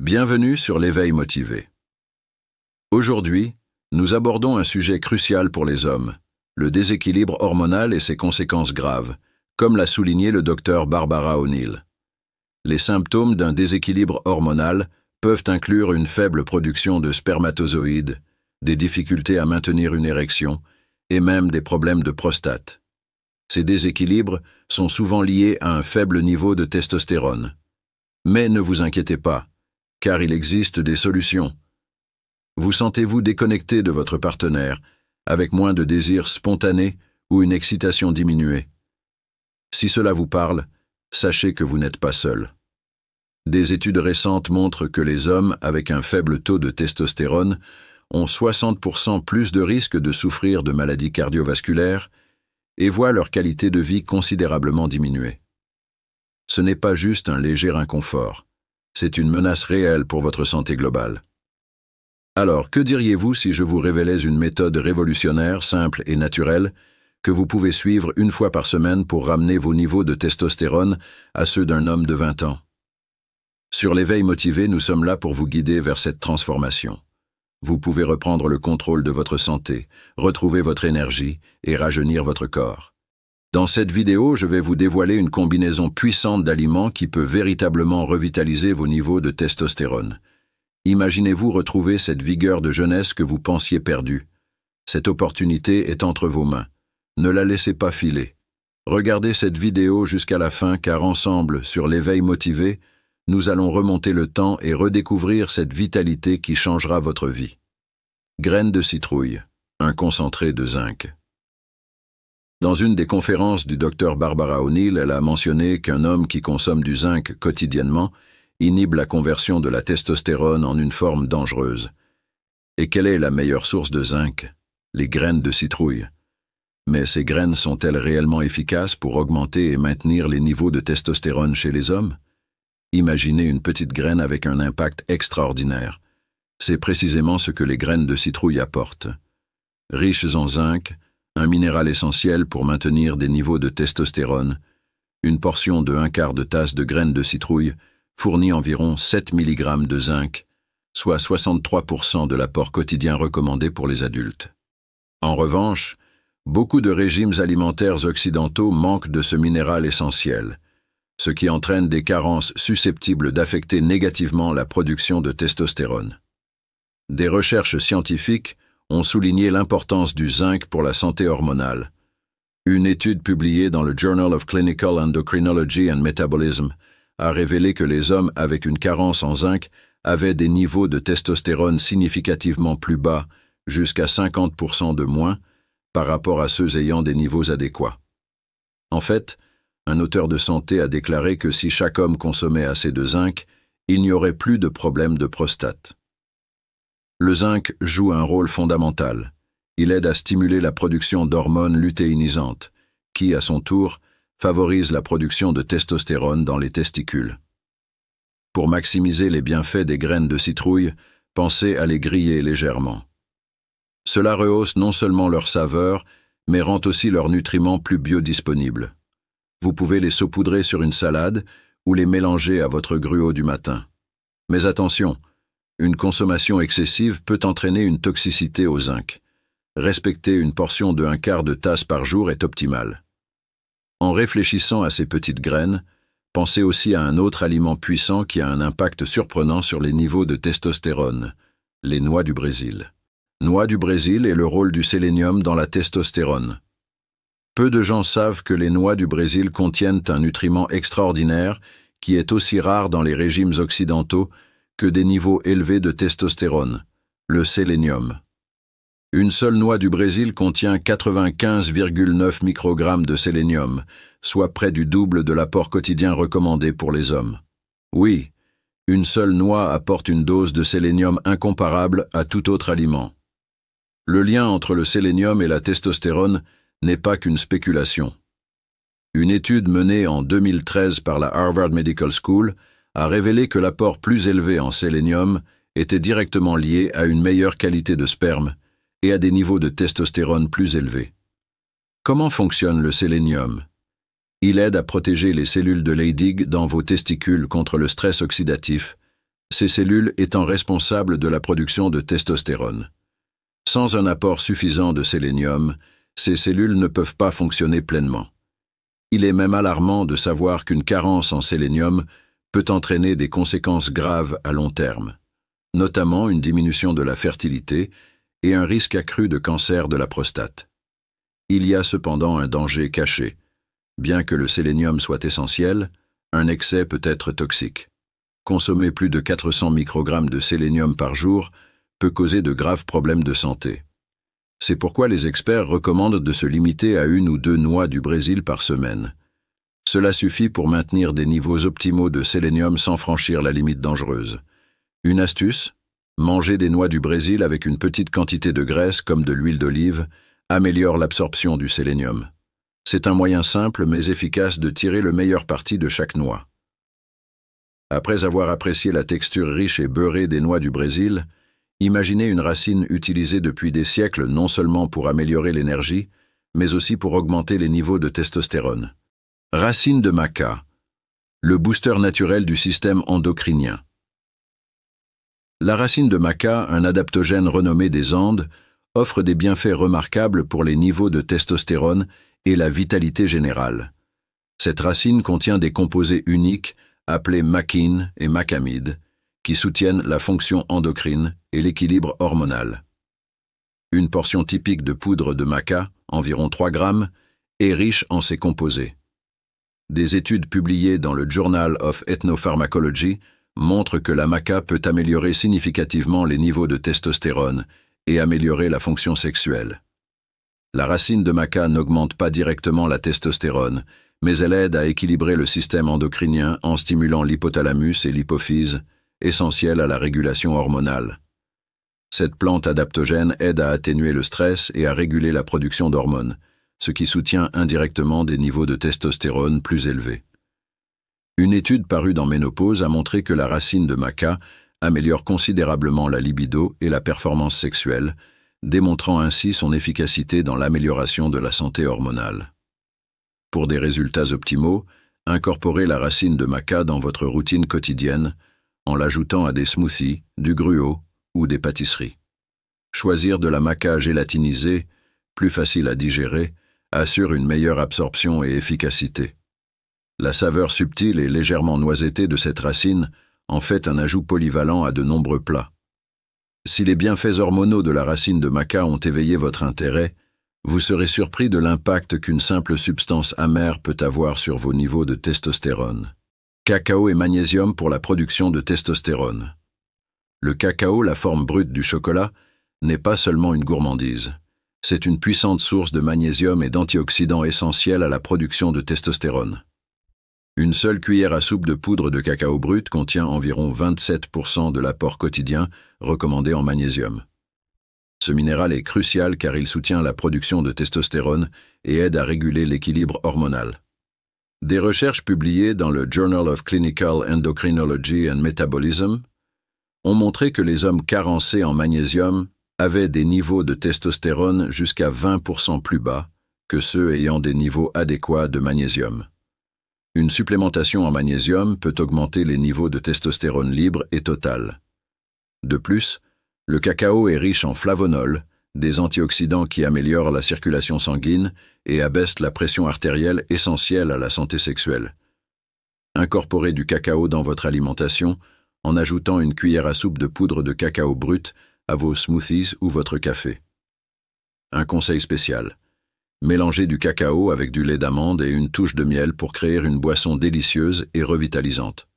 Bienvenue sur l'éveil motivé. Aujourd'hui, nous abordons un sujet crucial pour les hommes, le déséquilibre hormonal et ses conséquences graves, comme l'a souligné le docteur Barbara O'Neill. Les symptômes d'un déséquilibre hormonal peuvent inclure une faible production de spermatozoïdes, des difficultés à maintenir une érection et même des problèmes de prostate. Ces déséquilibres sont souvent liés à un faible niveau de testostérone. Mais ne vous inquiétez pas, car il existe des solutions. Vous sentez-vous déconnecté de votre partenaire, avec moins de désir spontané ou une excitation diminuée? Si cela vous parle, sachez que vous n'êtes pas seul. Des études récentes montrent que les hommes avec un faible taux de testostérone ont 60% plus de risques de souffrir de maladies cardiovasculaires et voient leur qualité de vie considérablement diminuer. Ce n'est pas juste un léger inconfort, c'est une menace réelle pour votre santé globale. Alors, que diriez-vous si je vous révélais une méthode révolutionnaire, simple et naturelle, que vous pouvez suivre une fois par semaine pour ramener vos niveaux de testostérone à ceux d'un homme de 20 ans? Sur l'éveil motivé, nous sommes là pour vous guider vers cette transformation. Vous pouvez reprendre le contrôle de votre santé, retrouver votre énergie et rajeunir votre corps. Dans cette vidéo, je vais vous dévoiler une combinaison puissante d'aliments qui peut véritablement revitaliser vos niveaux de testostérone. Imaginez-vous retrouver cette vigueur de jeunesse que vous pensiez perdue. Cette opportunité est entre vos mains. Ne la laissez pas filer. Regardez cette vidéo jusqu'à la fin car ensemble, sur l'éveil motivé, nous allons remonter le temps et redécouvrir cette vitalité qui changera votre vie. Graines de citrouille, un concentré de zinc. Dans une des conférences du Dr Barbara O'Neill, elle a mentionné qu'un homme qui consomme du zinc quotidiennement inhibe la conversion de la testostérone en une forme dangereuse. Et quelle est la meilleure source de zinc? Les graines de citrouille. Mais ces graines sont-elles réellement efficaces pour augmenter et maintenir les niveaux de testostérone chez les hommes? Imaginez une petite graine avec un impact extraordinaire. C'est précisément ce que les graines de citrouille apportent. Riches en zinc, un minéral essentiel pour maintenir des niveaux de testostérone, une portion de 1/4 de tasse de graines de citrouille fournit environ 7 mg de zinc, soit 63% de l'apport quotidien recommandé pour les adultes. En revanche, beaucoup de régimes alimentaires occidentaux manquent de ce minéral essentiel, ce qui entraîne des carences susceptibles d'affecter négativement la production de testostérone. Des recherches scientifiques ont souligné l'importance du zinc pour la santé hormonale. Une étude publiée dans le Journal of Clinical Endocrinology and Metabolism a révélé que les hommes avec une carence en zinc avaient des niveaux de testostérone significativement plus bas, jusqu'à 50% de moins, par rapport à ceux ayant des niveaux adéquats. En fait, un auteur de santé a déclaré que si chaque homme consommait assez de zinc, il n'y aurait plus de problème de prostate. Le zinc joue un rôle fondamental. Il aide à stimuler la production d'hormones lutéinisantes, qui, à son tour, favorisent la production de testostérone dans les testicules. Pour maximiser les bienfaits des graines de citrouille, pensez à les griller légèrement. Cela rehausse non seulement leur saveur, mais rend aussi leurs nutriments plus biodisponibles. Vous pouvez les saupoudrer sur une salade ou les mélanger à votre gruau du matin. Mais attention, une consommation excessive peut entraîner une toxicité au zinc. Respecter une portion de 1/4 de tasse par jour est optimal. En réfléchissant à ces petites graines, pensez aussi à un autre aliment puissant qui a un impact surprenant sur les niveaux de testostérone, les noix du Brésil. Noix du Brésil et le rôle du sélénium dans la testostérone. Peu de gens savent que les noix du Brésil contiennent un nutriment extraordinaire qui est aussi rare dans les régimes occidentaux que des niveaux élevés de testostérone, le sélénium. Une seule noix du Brésil contient 95,9 microgrammes de sélénium, soit près du double de l'apport quotidien recommandé pour les hommes. Oui, une seule noix apporte une dose de sélénium incomparable à tout autre aliment. Le lien entre le sélénium et la testostérone n'est pas qu'une spéculation. Une étude menée en 2013 par la Harvard Medical School a révélé que l'apport plus élevé en sélénium était directement lié à une meilleure qualité de sperme et à des niveaux de testostérone plus élevés. Comment fonctionne le sélénium? Il aide à protéger les cellules de Leydig dans vos testicules contre le stress oxydatif, ces cellules étant responsables de la production de testostérone. Sans un apport suffisant de sélénium, ces cellules ne peuvent pas fonctionner pleinement. Il est même alarmant de savoir qu'une carence en sélénium peut entraîner des conséquences graves à long terme, notamment une diminution de la fertilité et un risque accru de cancer de la prostate. Il y a cependant un danger caché. Bien que le sélénium soit essentiel, un excès peut être toxique. Consommer plus de 400 microgrammes de sélénium par jour peut causer de graves problèmes de santé. C'est pourquoi les experts recommandent de se limiter à 1 ou 2 noix du Brésil par semaine. Cela suffit pour maintenir des niveaux optimaux de sélénium sans franchir la limite dangereuse. Une astuce, manger des noix du Brésil avec une petite quantité de graisse comme de l'huile d'olive améliore l'absorption du sélénium. C'est un moyen simple mais efficace de tirer le meilleur parti de chaque noix. Après avoir apprécié la texture riche et beurrée des noix du Brésil, imaginez une racine utilisée depuis des siècles non seulement pour améliorer l'énergie, mais aussi pour augmenter les niveaux de testostérone. Racine de maca, le booster naturel du système endocrinien. La racine de maca, un adaptogène renommé des Andes, offre des bienfaits remarquables pour les niveaux de testostérone et la vitalité générale. Cette racine contient des composés uniques appelés maquine et macamide, qui soutiennent la fonction endocrine et l'équilibre hormonal. Une portion typique de poudre de maca, environ 3 grammes, est riche en ces composés. Des études publiées dans le Journal of Ethnopharmacology montrent que la maca peut améliorer significativement les niveaux de testostérone et améliorer la fonction sexuelle. La racine de maca n'augmente pas directement la testostérone, mais elle aide à équilibrer le système endocrinien en stimulant l'hypothalamus et l'hypophyse, essentiels à la régulation hormonale. Cette plante adaptogène aide à atténuer le stress et à réguler la production d'hormones, ce qui soutient indirectement des niveaux de testostérone plus élevés. Une étude parue dans Ménopause a montré que la racine de maca améliore considérablement la libido et la performance sexuelle, démontrant ainsi son efficacité dans l'amélioration de la santé hormonale. Pour des résultats optimaux, incorporez la racine de maca dans votre routine quotidienne en l'ajoutant à des smoothies, du gruau ou des pâtisseries. Choisir de la maca gélatinisée, plus facile à digérer, assure une meilleure absorption et efficacité. La saveur subtile et légèrement noisettée de cette racine en fait un ajout polyvalent à de nombreux plats. Si les bienfaits hormonaux de la racine de maca ont éveillé votre intérêt, vous serez surpris de l'impact qu'une simple substance amère peut avoir sur vos niveaux de testostérone. Cacao et magnésium pour la production de testostérone. Le cacao, la forme brute du chocolat, n'est pas seulement une gourmandise. C'est une puissante source de magnésium et d'antioxydants essentiels à la production de testostérone. Une seule cuillère à soupe de poudre de cacao brut contient environ 27% de l'apport quotidien recommandé en magnésium. Ce minéral est crucial car il soutient la production de testostérone et aide à réguler l'équilibre hormonal. Des recherches publiées dans le Journal of Clinical Endocrinology and Metabolism ont montré que les hommes carencés en magnésium avaient des niveaux de testostérone jusqu'à 20% plus bas que ceux ayant des niveaux adéquats de magnésium. Une supplémentation en magnésium peut augmenter les niveaux de testostérone libre et total. De plus, le cacao est riche en flavonols, des antioxydants qui améliorent la circulation sanguine et abaissent la pression artérielle essentielle à la santé sexuelle. Incorporez du cacao dans votre alimentation en ajoutant une cuillère à soupe de poudre de cacao brut à vos smoothies ou votre café. Un conseil spécial. Mélangez du cacao avec du lait d'amande et une touche de miel pour créer une boisson délicieuse et revitalisante.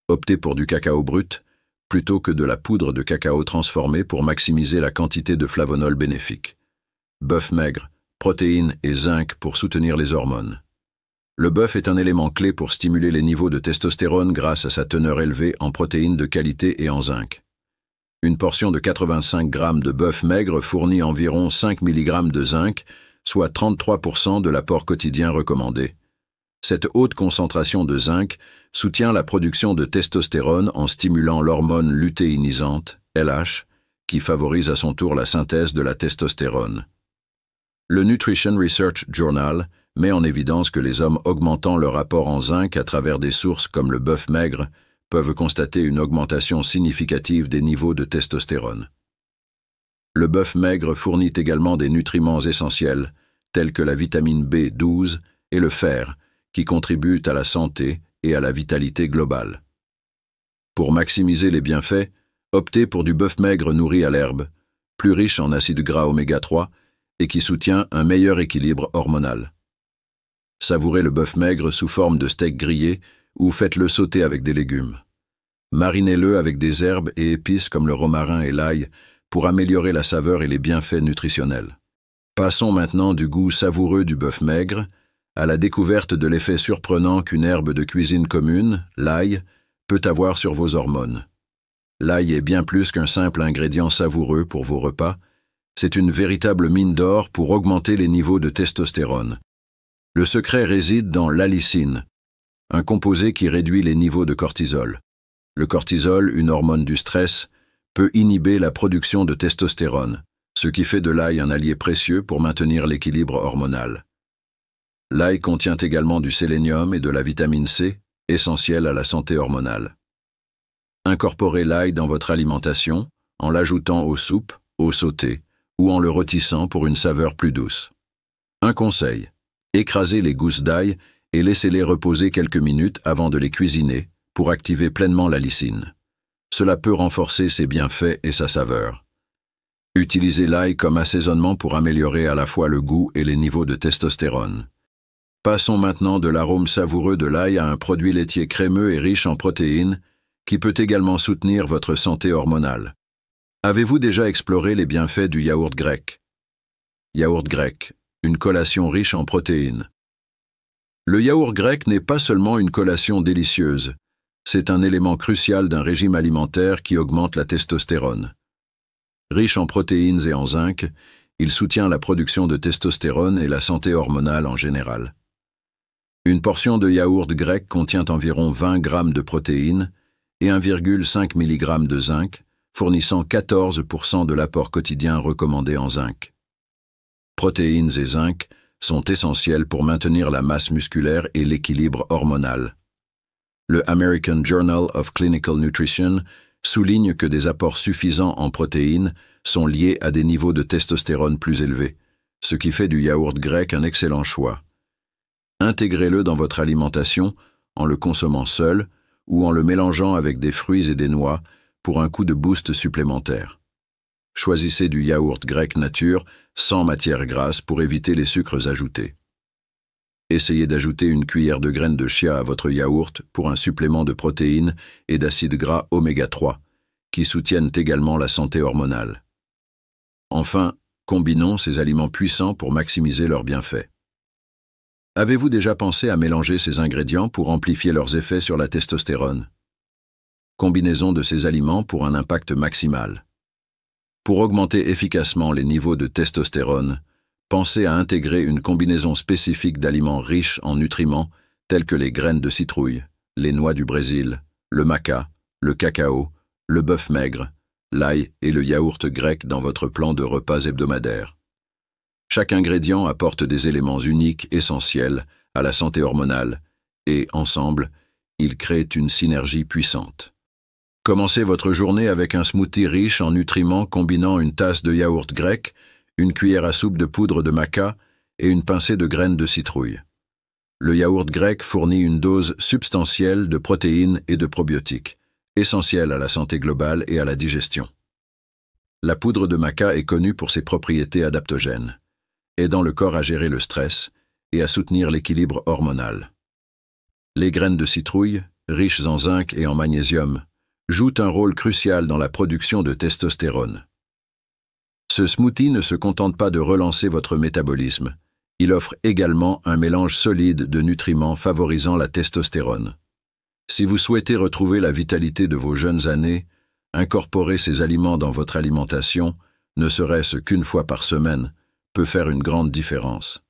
Optez pour du cacao brut plutôt que de la poudre de cacao transformée pour maximiser la quantité de flavonols bénéfiques. Bœuf maigre, protéines et zinc pour soutenir les hormones. Le bœuf est un élément clé pour stimuler les niveaux de testostérone grâce à sa teneur élevée en protéines de qualité et en zinc. Une portion de 85 g de bœuf maigre fournit environ 5 mg de zinc, soit 33% de l'apport quotidien recommandé. Cette haute concentration de zinc soutient la production de testostérone en stimulant l'hormone lutéinisante, LH, qui favorise à son tour la synthèse de la testostérone. Le Nutrition Research Journal met en évidence que les hommes augmentant leur apport en zinc à travers des sources comme le bœuf maigre peuvent constater une augmentation significative des niveaux de testostérone. Le bœuf maigre fournit également des nutriments essentiels, tels que la vitamine B12 et le fer, qui contribuent à la santé et à la vitalité globale. Pour maximiser les bienfaits, optez pour du bœuf maigre nourri à l'herbe, plus riche en acides gras oméga 3 et qui soutient un meilleur équilibre hormonal. Savourez le bœuf maigre sous forme de steak grillé ou faites-le sauter avec des légumes. Marinez-le avec des herbes et épices comme le romarin et l'ail pour améliorer la saveur et les bienfaits nutritionnels. Passons maintenant du goût savoureux du bœuf maigre à la découverte de l'effet surprenant qu'une herbe de cuisine commune, l'ail, peut avoir sur vos hormones. L'ail est bien plus qu'un simple ingrédient savoureux pour vos repas, c'est une véritable mine d'or pour augmenter les niveaux de testostérone. Le secret réside dans l'allicine, un composé qui réduit les niveaux de cortisol. Le cortisol, une hormone du stress, peut inhiber la production de testostérone, ce qui fait de l'ail un allié précieux pour maintenir l'équilibre hormonal. L'ail contient également du sélénium et de la vitamine C, essentielle à la santé hormonale. Incorporez l'ail dans votre alimentation en l'ajoutant aux soupes, au sauté ou en le rôtissant pour une saveur plus douce. Un conseil, écrasez les gousses d'ail et laissez-les reposer quelques minutes avant de les cuisiner pour activer pleinement l'allicine. Cela peut renforcer ses bienfaits et sa saveur. Utilisez l'ail comme assaisonnement pour améliorer à la fois le goût et les niveaux de testostérone. Passons maintenant de l'arôme savoureux de l'ail à un produit laitier crémeux et riche en protéines qui peut également soutenir votre santé hormonale. Avez-vous déjà exploré les bienfaits du yaourt grec? Yaourt grec, une collation riche en protéines. Le yaourt grec n'est pas seulement une collation délicieuse, c'est un élément crucial d'un régime alimentaire qui augmente la testostérone. Riche en protéines et en zinc, il soutient la production de testostérone et la santé hormonale en général. Une portion de yaourt grec contient environ 20 g de protéines et 1,5 mg de zinc, fournissant 14% de l'apport quotidien recommandé en zinc. Protéines et zinc sont essentiels pour maintenir la masse musculaire et l'équilibre hormonal. Le American Journal of Clinical Nutrition souligne que des apports suffisants en protéines sont liés à des niveaux de testostérone plus élevés, ce qui fait du yaourt grec un excellent choix. Intégrez-le dans votre alimentation en le consommant seul ou en le mélangeant avec des fruits et des noix pour un coup de boost supplémentaire. Choisissez du yaourt grec nature sans matière grasse pour éviter les sucres ajoutés. Essayez d'ajouter une cuillère de graines de chia à votre yaourt pour un supplément de protéines et d'acides gras oméga 3, qui soutiennent également la santé hormonale. Enfin, combinons ces aliments puissants pour maximiser leurs bienfaits. Avez-vous déjà pensé à mélanger ces ingrédients pour amplifier leurs effets sur la testostérone? Combinaison de ces aliments pour un impact maximal. Pour augmenter efficacement les niveaux de testostérone, pensez à intégrer une combinaison spécifique d'aliments riches en nutriments tels que les graines de citrouille, les noix du Brésil, le maca, le cacao, le bœuf maigre, l'ail et le yaourt grec dans votre plan de repas hebdomadaire. Chaque ingrédient apporte des éléments uniques essentiels à la santé hormonale et, ensemble, ils créent une synergie puissante. Commencez votre journée avec un smoothie riche en nutriments combinant une tasse de yaourt grec, une cuillère à soupe de poudre de maca et une pincée de graines de citrouille. Le yaourt grec fournit une dose substantielle de protéines et de probiotiques, essentiels à la santé globale et à la digestion. La poudre de maca est connue pour ses propriétés adaptogènes, aidant le corps à gérer le stress et à soutenir l'équilibre hormonal. Les graines de citrouille, riches en zinc et en magnésium, jouent un rôle crucial dans la production de testostérone. Ce smoothie ne se contente pas de relancer votre métabolisme, il offre également un mélange solide de nutriments favorisant la testostérone. Si vous souhaitez retrouver la vitalité de vos jeunes années, incorporer ces aliments dans votre alimentation, ne serait-ce qu'une fois par semaine, peut faire une grande différence.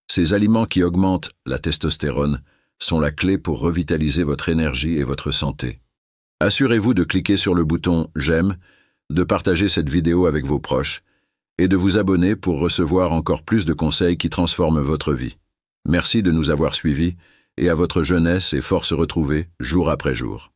Ces aliments qui augmentent la testostérone sont la clé pour revitaliser votre énergie et votre santé. Assurez-vous de cliquer sur le bouton « J'aime », de partager cette vidéo avec vos proches et de vous abonner pour recevoir encore plus de conseils qui transforment votre vie. Merci de nous avoir suivis et à votre jeunesse et force retrouvée jour après jour.